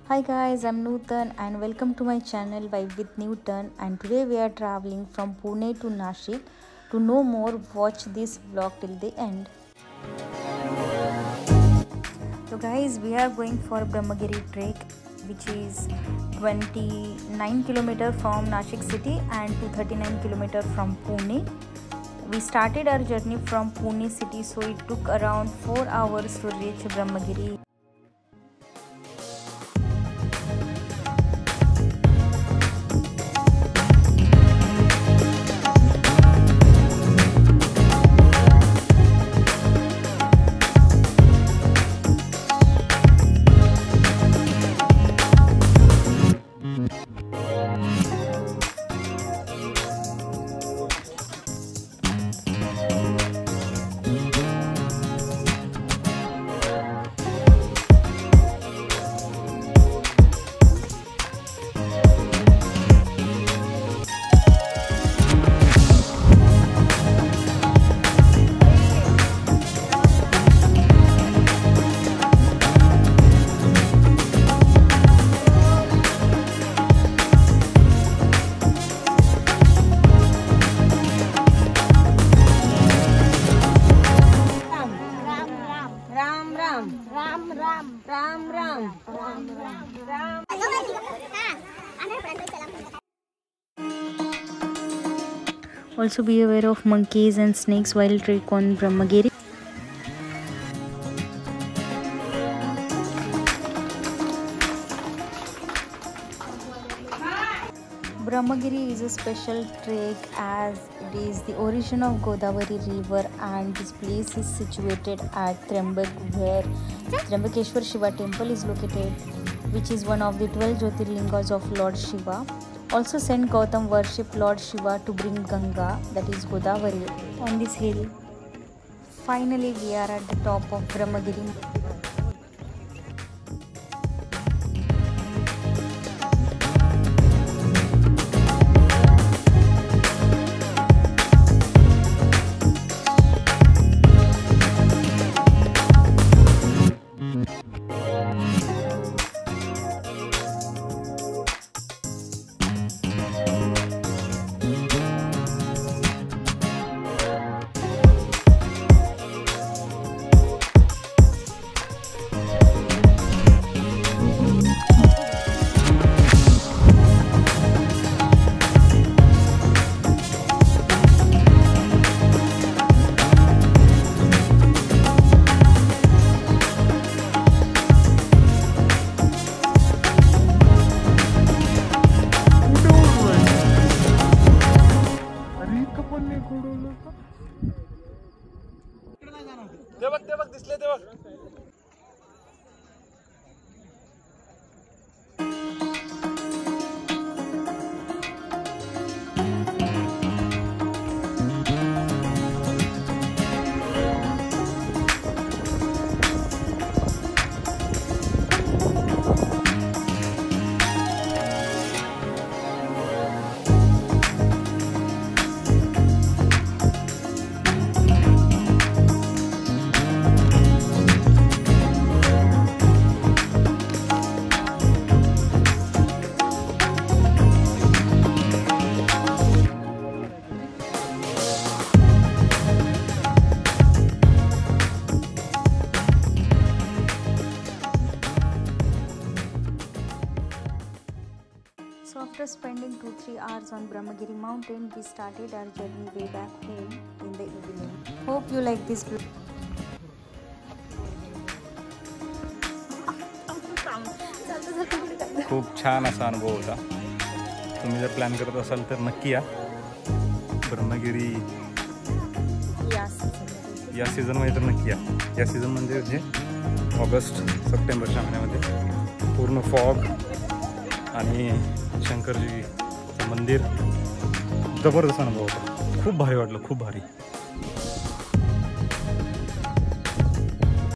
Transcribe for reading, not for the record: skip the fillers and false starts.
Hi guys, I'm Nutan and welcome to my channel Vibe with Newton, and today we are traveling from Pune to Nashik. To know more, watch this vlog till the end. So guys, we are going for Brahmagiri trek, which is 29 km from Nashik city and 239 km from Pune. We started our journey from Pune city, so it took around 4 hours to reach Brahmagiri. Also be aware of monkeys and snakes while trek on Brahmagiri. Brahmagiri is a special trek as it is the origin of Godavari river, and this place is situated at Trembak, where Trembakeshwar Shiva temple is located, which is one of the 12 Jyotirlingas of Lord Shiva. Also Saint Gautam worshipped Lord Shiva to bring Ganga, that is Godavari, on this hill. Finally we are at the top of Brahmagiri. दिसले ते बघ. So after spending 2-3 hours on Brahmagiri mountain, we started our journey way back home in the evening. Hope you like this vlog. खूप छान असा अनुभव होता. तुम्ही जर प्लॅन करत असाल तर नक्की या. ब्रह्मगिरी या सीझनमध्ये तर नक्की या. या सीझन म्हणजे ऑगस्ट सप्टेंबरच्या महिन्यामध्ये पूर्ण फॉग आणि शंकरजीचं मंदिर जबरदस्त अनुभव होता. खूप भारी वाटलं, खूप भारी.